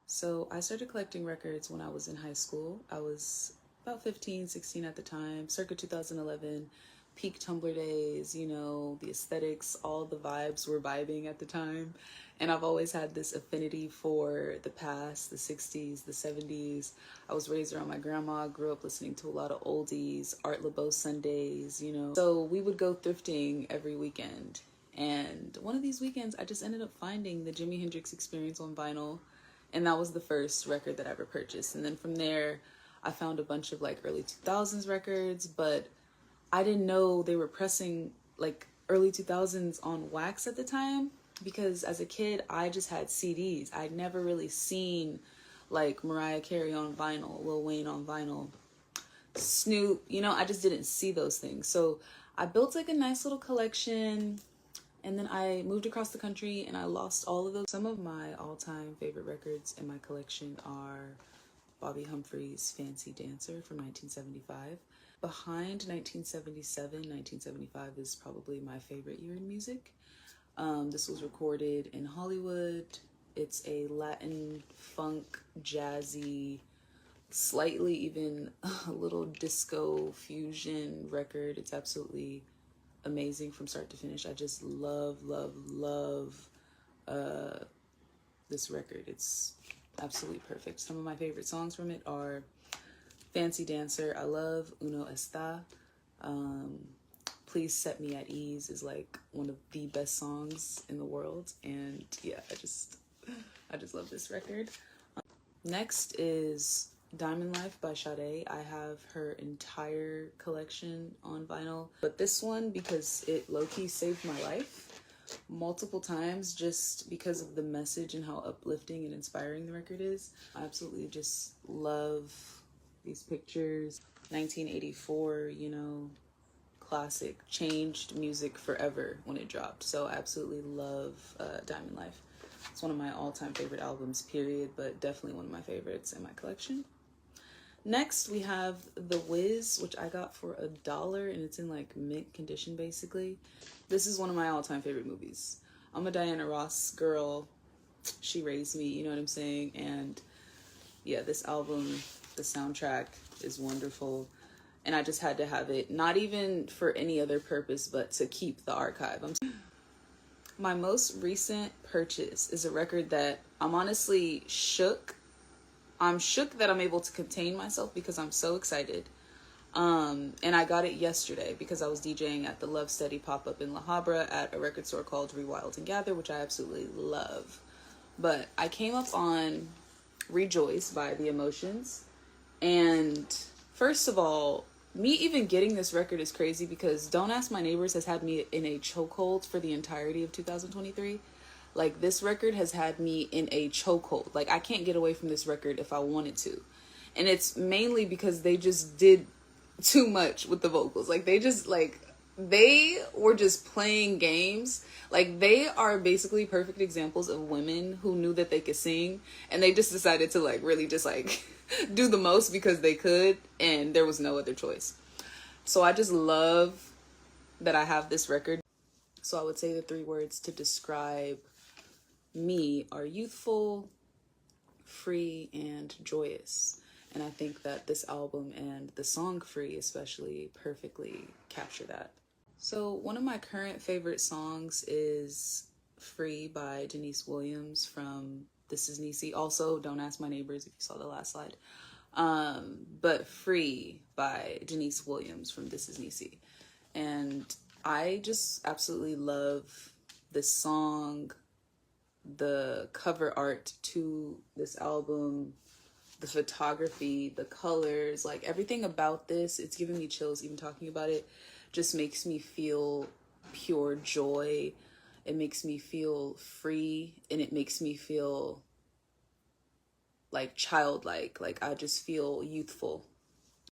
So I started collecting records when I was in high school. I was about 15, 16 at the time, circa 2011, peak Tumblr days, you know, the aesthetics, all the vibes were vibing at the time. And I've always had this affinity for the past, the 60s, the 70s. I was raised around my grandma, grew up listening to a lot of oldies, Art Laboe Sundays, you know. So we would go thrifting every weekend. And one of these weekends, I just ended up finding the Jimi Hendrix Experience on vinyl. And that was the first record that I ever purchased. And then from there, I found a bunch of like early 2000s records, but I didn't know they were pressing like early 2000s on wax at the time, because as a kid, I just had CDs. I'd never really seen like Mariah Carey on vinyl, Lil Wayne on vinyl, Snoop, you know, I just didn't see those things. So I built like a nice little collection. And then I moved across the country and I lost all of those. Some of my all-time favorite records in my collection are Bobby Humphrey's Fancy Dancer from 1975. Behind 1977, 1975 is probably my favorite year in music. This was recorded in Hollywood. It's a Latin funk, jazzy, slightly even a little disco fusion record. It's absolutely amazing from start to finish. I just love this record. It's absolutely perfect. Some of my favorite songs from it are Fancy Dancer. I love Uno Está. Please Set Me at Ease is like one of the best songs in the world. And yeah, I just love this record. Next is Diamond Life by Sade. I have her entire collection on vinyl, but this one, because it low-key saved my life multiple times just because of the message and how uplifting and inspiring the record is. I absolutely just love these pictures. 1984, you know, classic, changed music forever when it dropped. So I absolutely love Diamond Life. It's one of my all-time favorite albums, period, but definitely one of my favorites in my collection. Next, we have The Wiz, which I got for $1, and it's in like mint condition, basically. This is one of my all-time favorite movies. I'm a Diana Ross girl. She raised me, you know what I'm saying? And yeah, this album, the soundtrack is wonderful. And I just had to have it, not even for any other purpose, but to keep the archive. My most recent purchase is a record that I'm honestly shook. I'm shook that I'm able to contain myself because I'm so excited. And I got it yesterday because I was DJing at the Love Steady pop-up in La Habra at a record store called Rewild and Gather, which I absolutely love. But I came up on Rejoice by The Emotions. And first of all, me even getting this record is crazy because Don't Ask My Neighbors has had me in a chokehold for the entirety of 2023. Like, this record has had me in a chokehold. Like, I can't get away from this record if I wanted to. And it's mainly because they just did too much with the vocals. Like, they were just playing games. Like, they are basically perfect examples of women who knew that they could sing. And they just decided to, like, really just, like, do the most because they could. And there was no other choice. So I just love that I have this record. So I would say the 3 words to describe me are youthful, free, and joyous. And I think that this album and the song Free especially perfectly capture that. So one of my current favorite songs is Free by Denise Williams from This Is Niecy. Also, Don't Ask My Neighbors if you saw the last slide. But Free by Denise Williams from This Is Niecy. And I just absolutely love this song, the cover art to this album, the photography, the colors, like everything about this. It's giving me chills even talking about it. Just makes me feel pure joy. It makes me feel free, and it makes me feel like childlike. Like I just feel youthful